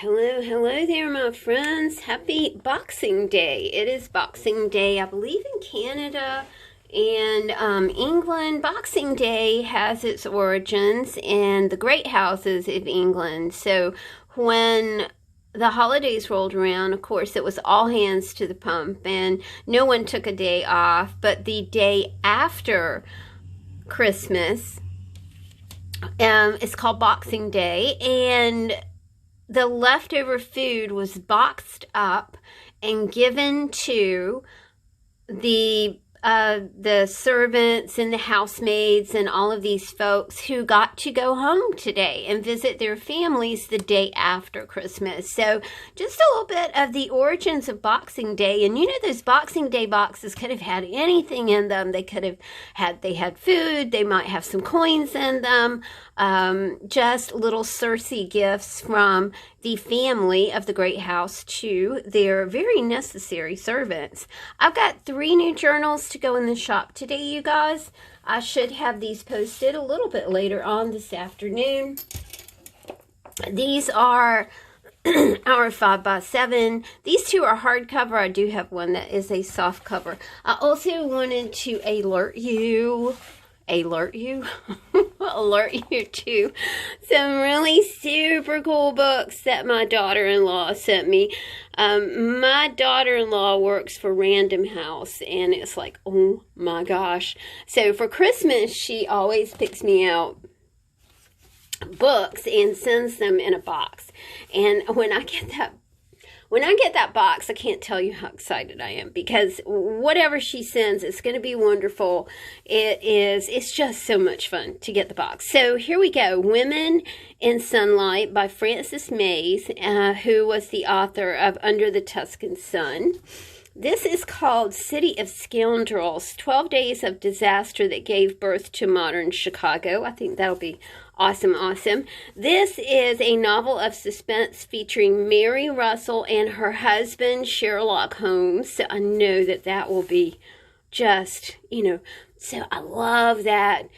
Hello, hello there, my friends. Happy Boxing Day. It is Boxing Day, I believe, in Canada and England. Boxing Day has its origins in the great houses of England. So when the holidays rolled around, of course, it was all hands to the pump, and no one took a day off. But the day after Christmas, it's called Boxing Day, and the leftover food was boxed up and given to the servants and the housemaids and all of these folks who got to go home today and visit their families the day after Christmas. So just a little bit of the origins of Boxing Day. And you know, those Boxing Day boxes could have had anything in them. They had food, they might have some coins in them, just little Cersei gifts from the family of the great house to their very necessary servants. I've got 3 new journals to go in the shop today, you guys. I should have these posted a little bit later on this afternoon. These are our 5x7. These 2 are hardcover. I do have one that is a soft cover. I also wanted to alert you to some really super cool books that my daughter-in-law sent me. My daughter-in-law works for Random House, and it's like, oh my gosh. So for Christmas, she always picks me out books and sends them in a box. And when I get that box, I can't tell you how excited I am, because whatever she sends, it's going to be wonderful. It's just so much fun to get the box. So here we go. Women in Sunlight by Frances Mays, who was the author of Under the Tuscan Sun. This is called City of Scoundrels, 12 Days of Disaster That Gave Birth to Modern Chicago. I think that'll be awesome, awesome. This is a novel of suspense featuring Mary Russell and her husband, Sherlock Holmes. So I know that will be just, so I love that,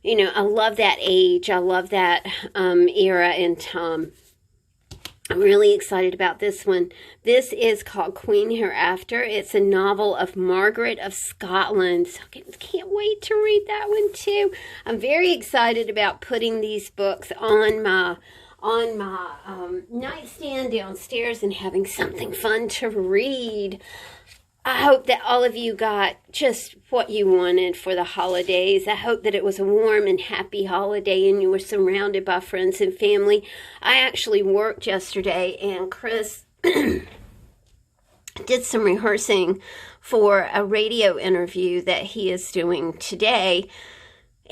I love that age. I love that era and time. I'm really excited about this one. This is called Queen Hereafter. It's a novel of Margaret of Scotland. So I can't wait to read that one too. I'm very excited about putting these books on my nightstand downstairs and having something fun to read. I hope that all of you got just what you wanted for the holidays. I hope that it was a warm and happy holiday and you were surrounded by friends and family. I actually worked yesterday, and Chris did some rehearsing for a radio interview that he is doing today.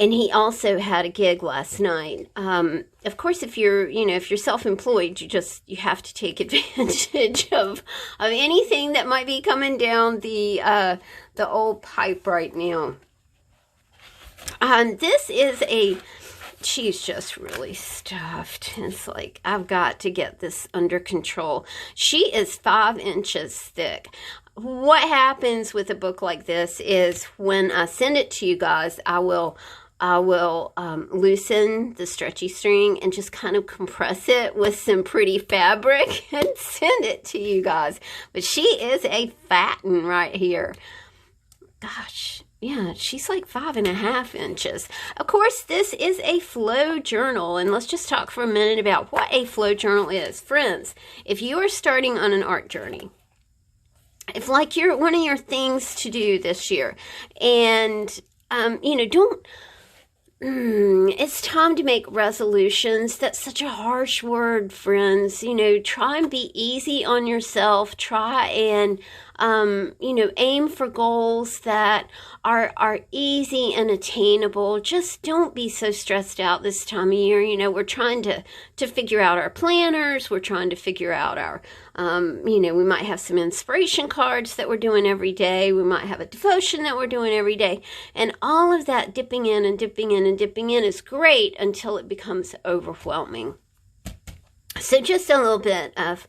And he also had a gig last night. Of course, if you're self-employed, you have to take advantage of anything that might be coming down the old pipe right now. She's just really stuffed. It's like, I've got to get this under control. She is 5 inches thick. What happens with a book like this is when I send it to you guys, I will loosen the stretchy string and just kind of compress it with some pretty fabric and send it to you guys. But she is a fat one right here. Gosh, yeah, she's like 5.5 inches. Of course, this is a flow journal, and let's just talk for a minute about what a flow journal is. Friends, if you are starting on an art journey, if like one of your things to do this year, and it's time to make resolutions. That's such a harsh word, friends. Try and be easy on yourself. Try and, aim for goals that are easy and attainable. Just don't be so stressed out this time of year. We're trying to figure out our planners. We're trying to figure out our, we might have some inspiration cards that we're doing every day. We might have a devotion that we're doing every day. And all of that dipping in and dipping in and dipping in is great until it becomes overwhelming. So just a little bit of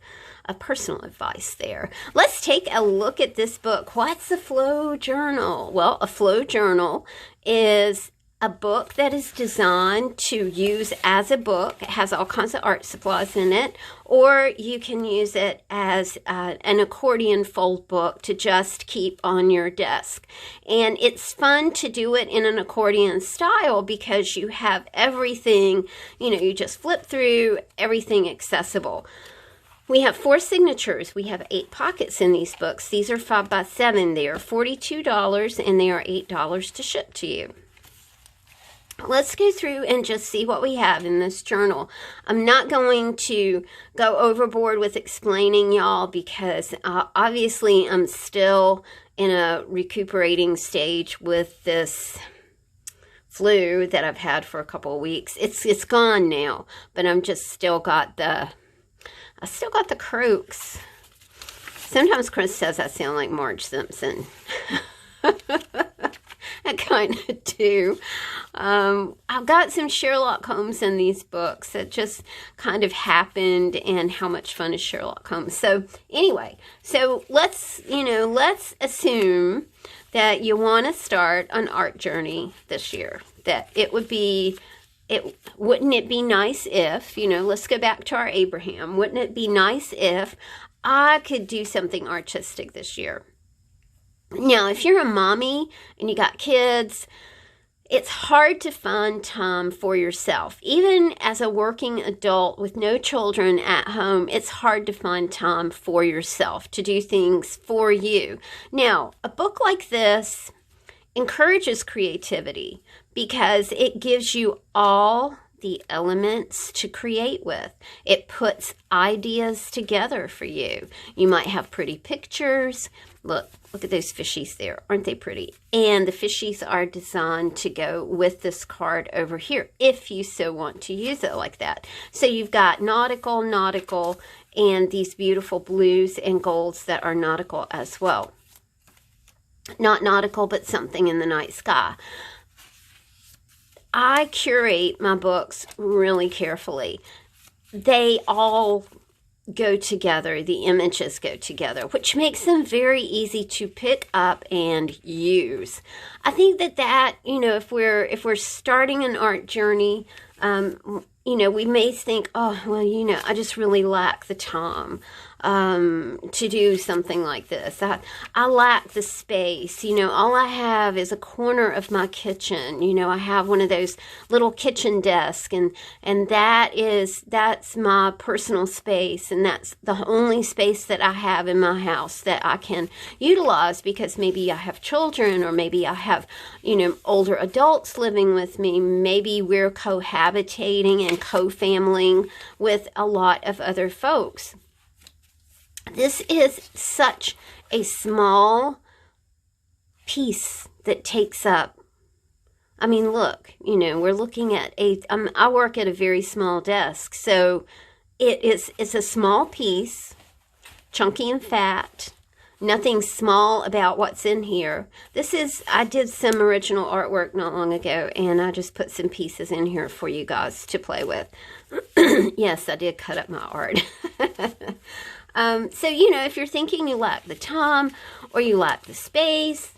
personal advice there. Let's take a look at this book. What's a flow journal? Well, a flow journal is a book that is designed to use as a book. It has all kinds of art supplies in it, or you can use it as an accordion fold book to just keep on your desk. And it's fun to do it in an accordion style because you have everything, you just flip through, everything accessible. We have 4 signatures. We have 8 pockets in these books. These are 5x7. They are $42 and they are $8 to ship to you. Let's go through and just see what we have in this journal. I'm not going to go overboard with explaining y'all because obviously I'm still in a recuperating stage with this flu that I've had for a couple of weeks. It's gone now, but I'm just still got the croaks. Sometimes Chris says I sound like Marge Simpson. I kind of do. I've got some Sherlock Holmes in these books that just kind of happened, and how much fun is Sherlock Holmes. So anyway, let's assume that you want to start an art journey this year. That wouldn't it be nice if, let's go back to our Abraham. Wouldn't it be nice if I could do something artistic this year? Now, if you're a mommy and you got kids, it's hard to find time for yourself. Even as a working adult with no children at home, it's hard to find time for yourself to do things for you. Now, a book like this encourages creativity because it gives you all the elements to create with. It puts ideas together for you. You might have pretty pictures. Look at those fishies there. Aren't they pretty? And the fishies are designed to go with this card over here, if you so want to use it like that. So you've got nautical, and these beautiful blues and golds that are nautical as well. Not nautical, but something in the night sky. I curate my books really carefully. They all go together. The images go together, which makes them very easy to pick up and use. I think that if we're starting an art journey, we may think, oh, well, I just really lack the time to do something like this. I lack the space. All I have is a corner of my kitchen. I have one of those little kitchen desks, and that's my personal space, and that's the only space that I have in my house that I can utilize because maybe I have children, or maybe I have, older adults living with me. Maybe we're cohabitating and co-familying with a lot of other folks. This is such a small piece that takes up, look, we're looking at I work at a very small desk, so it's a small piece, chunky and fat, nothing small about what's in here. I did some original artwork not long ago, and I just put some pieces in here for you guys to play with. Yes, I did cut up my art. So, if you're thinking you lack the time, or you lack the space,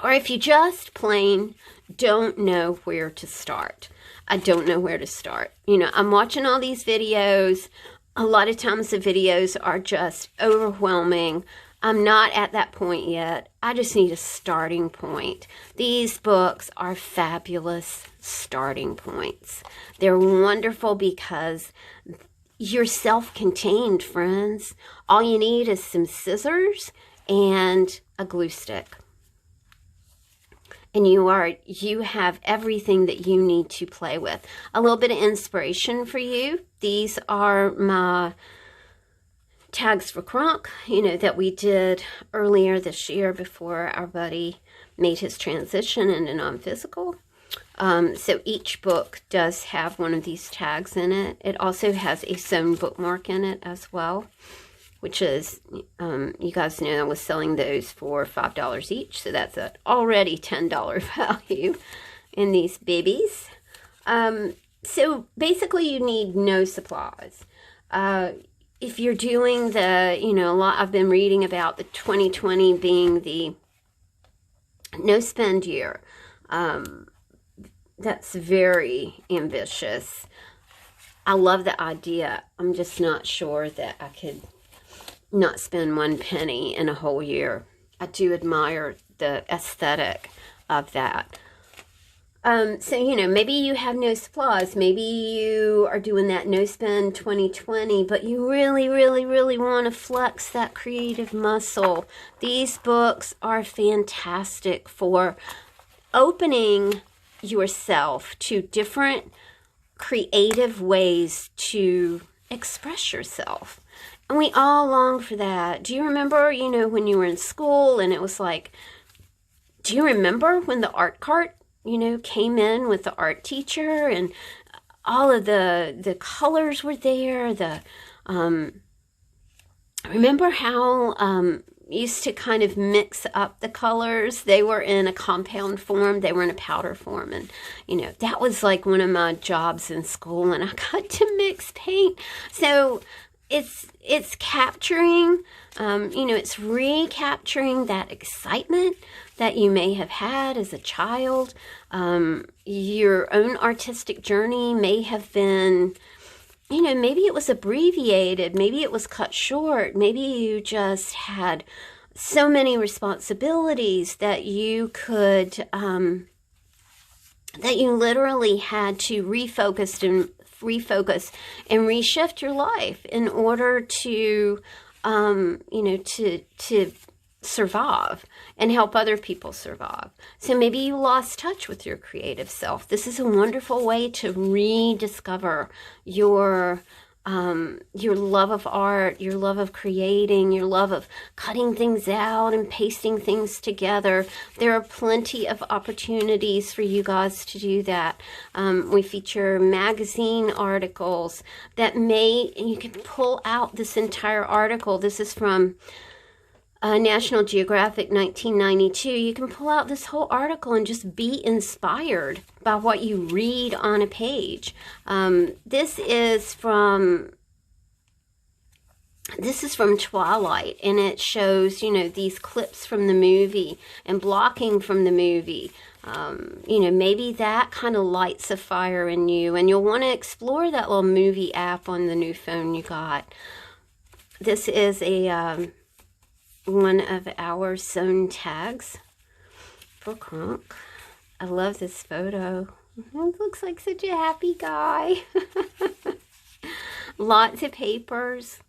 or if you just plain don't know where to start. I don't know where to start. I'm watching all these videos. A lot of times the videos are just overwhelming. I'm not at that point yet. I just need a starting point. These books are fabulous starting points. They're wonderful because you're self-contained, friends. All you need is some scissors and a glue stick. And you have everything that you need to play with. A little bit of inspiration for you. These are my tags for Kronk, that we did earlier this year before our buddy made his transition into non-physical. So each book does have one of these tags in it. It also has a sewn bookmark in it as well, which is, you guys know I was selling those for $5 each, so that's an already $10 value in these babies. So basically you need no supplies. If you're doing a lot, I've been reading about the 2020 being the no spend year. That's very ambitious. I love the idea. I'm just not sure that I could not spend one penny in a whole year. I do admire the aesthetic of that. So, you know, maybe you have no supplies. Maybe you are doing that no spend 2020, but you really, really, really want to flex that creative muscle. These books are fantastic for opening yourself to different creative ways to express yourself. And we all long for that. Do you remember, you know, when you were in school and it was like, do you remember when the art cart, you know, came in with the art teacher and all of the colors were there? Remember how used to kind of mix up the colors? They were in a compound form, they were in a powder form, and you know, that was like one of my jobs in school, and I got to mix paint. So it's capturing, you know, it's recapturing that excitement that you may have had as a child. Your own artistic journey may have been, you know, maybe it was abbreviated, maybe it was cut short, maybe you just had so many responsibilities that you could, that you literally had to refocus and reshift your life in order to, you know, to survive and help other people survive. So maybe you lost touch with your creative self. This is a wonderful way to rediscover your love of art, your love of creating, your love of cutting things out and pasting things together. There are plenty of opportunities for you guys to do that. We feature magazine articles that you can pull out this entire article. This is from National Geographic 1992. You can pull out this whole article and just be inspired by what you read on a page. This is from Twilight, and it shows, you know, these clips from the movie and blocking from the movie. You know, maybe that kind of lights a fire in you, and you'll want to explore that little movie app on the new phone you got. This is a one of our sewn tags for Kronk. I love this photo. It looks like such a happy guy. Lots of papers.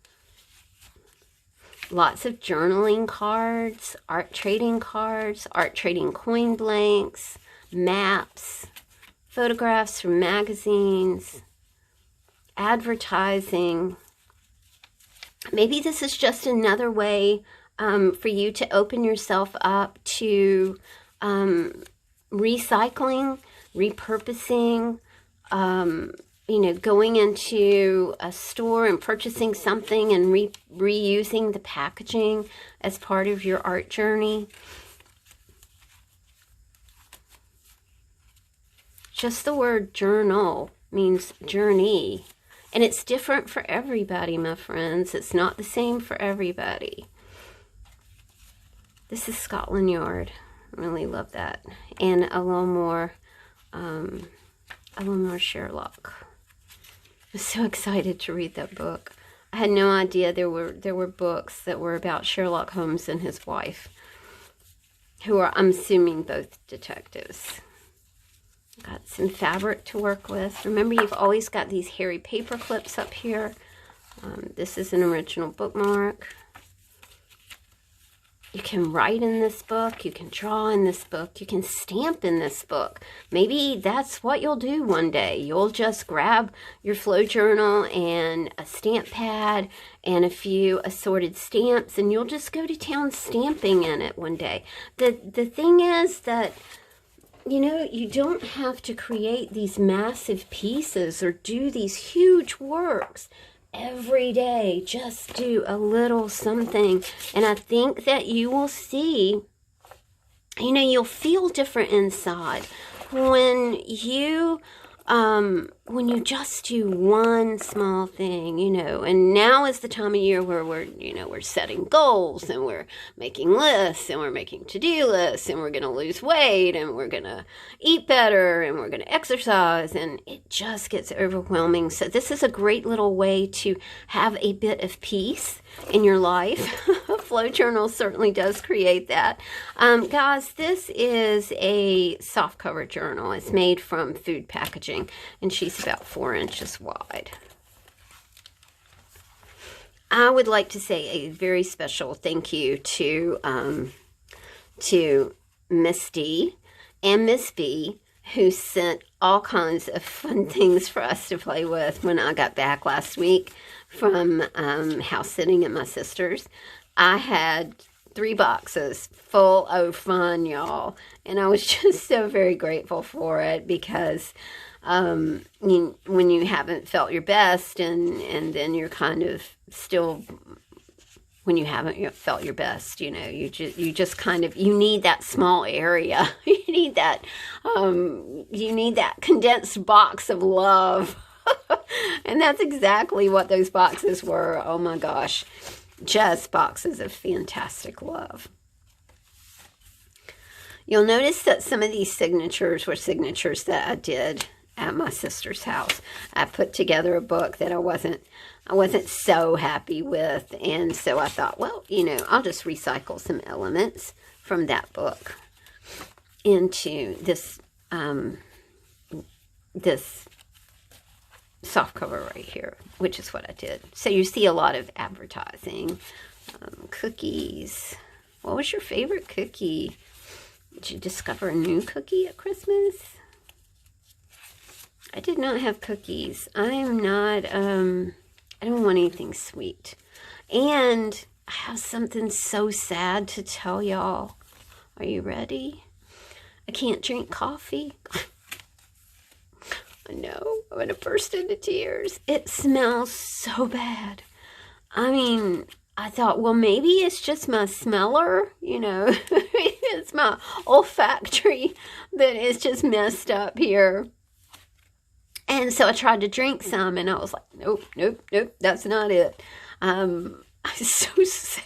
Lots of journaling cards, art trading coin blanks, maps, photographs from magazines, advertising. Maybe this is just another way for you to open yourself up to recycling, repurposing, you know, going into a store and purchasing something and reusing the packaging as part of your art journey. Just the word journal means journey, and it's different for everybody, my friends. It's not the same for everybody. This is Scotland Yard. I really love that. And a little more Sherlock. I'm so excited to read that book. I had no idea there were books that were about Sherlock Holmes and his wife, who are, I'm assuming, both detectives. Got some fabric to work with. Remember, you've always got these hairy paper clips up here. This is an original bookmark. You can write in this book, you can draw in this book, you can stamp in this book. Maybe that's what you'll do one day. You'll just grab your flow journal and a stamp pad and a few assorted stamps, and you'll just go to town stamping in it one day. The thing is that, you know, you don't have to create these massive pieces or do these huge works every day. Just do a little something, and I think that you will see, you know, you'll feel different inside when you when you just do one small thing, you know, and now is the time of year where we're setting goals and we're making lists and we're making to-do lists and we're going to lose weight and we're going to eat better and we're going to exercise, and it just gets overwhelming. So this is a great little way to have a bit of peace in your life. Flow Journal certainly does create that. Guys, this is a softcover journal. It's made from food packaging, and she's about 4 inches wide. I would like to say a very special thank you to Miss D and Miss B, who sent all kinds of fun things for us to play with when I got back last week from house sitting at my sister's. I had 3 boxes full of fun, y'all, and I was just so very grateful for it, because when you haven't felt your best, and then you're kind of still, when you haven't felt your best, you know, you just kind of, you need that small area. You need that condensed box of love. And that's exactly what those boxes were. Oh my gosh. Just boxes of fantastic love. You'll notice that some of these signatures were signatures that I did at my sister's house. I put together a book that I wasn't so happy with, and so I thought, well, you know, I'll just recycle some elements from that book into this this softcover right here, which is what I did. So you see a lot of advertising, cookies. What was your favorite cookie? Did you discover a new cookie at Christmas? I did not have cookies. I am not, I don't want anything sweet. And I have something so sad to tell y'all. Are you ready? I can't drink coffee. I know, I'm gonna burst into tears. It smells so bad. I mean, I thought, well, maybe it's just my smeller, you know. It's my olfactory that is just messed up here. And so I tried to drink some, and I was like, nope, nope, nope, that's not it. I'm so sad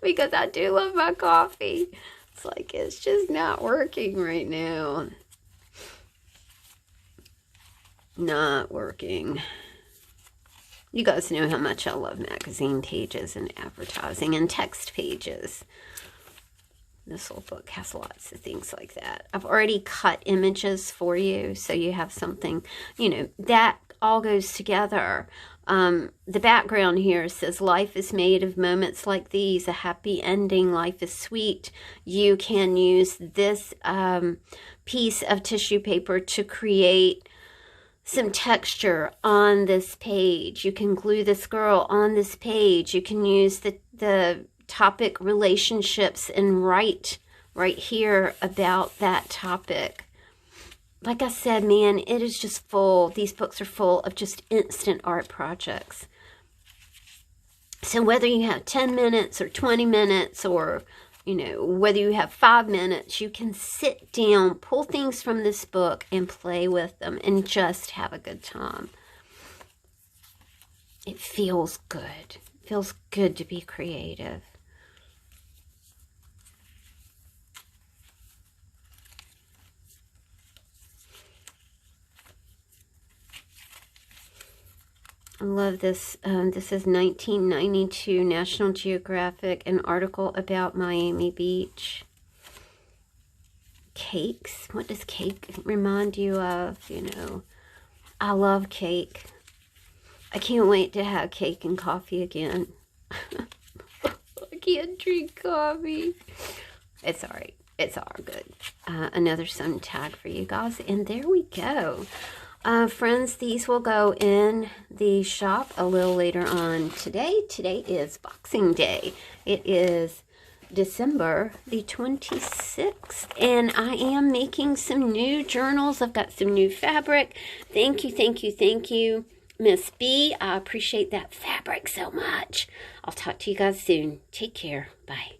because I do love my coffee. It's like, it's just not working right now. Not working. You guys know how much I love magazine pages and advertising and text pages. This little book has lots of things like that. I've already cut images for you, so you have something, you know, that all goes together. The background here says, life is made of moments like these, a happy ending, life is sweet. You can use this piece of tissue paper to create some texture on this page. You can glue this girl on this page. You can use the topic relationships and write right here about that topic. Like I said, man, it is just full. These books are full of just instant art projects. So whether you have 10 minutes or 20 minutes, or, you know, whether you have 5 minutes, you can sit down, pull things from this book and play with them and just have a good time. It feels good. It feels good to be creative. I love this. This is 1992 National Geographic, an article about Miami Beach. Cakes. What does cake remind you of? You know, I love cake. I can't wait to have cake and coffee again. I can't drink coffee. It's all right. It's all good. Another sun tag for you guys. And there we go. Friends, these will go in the shop a little later on today. Today is Boxing Day. It is December the 26th, and I am making some new journals. I've got some new fabric. Thank you, thank you, thank you, Miss B. I appreciate that fabric so much. I'll talk to you guys soon. Take care. Bye.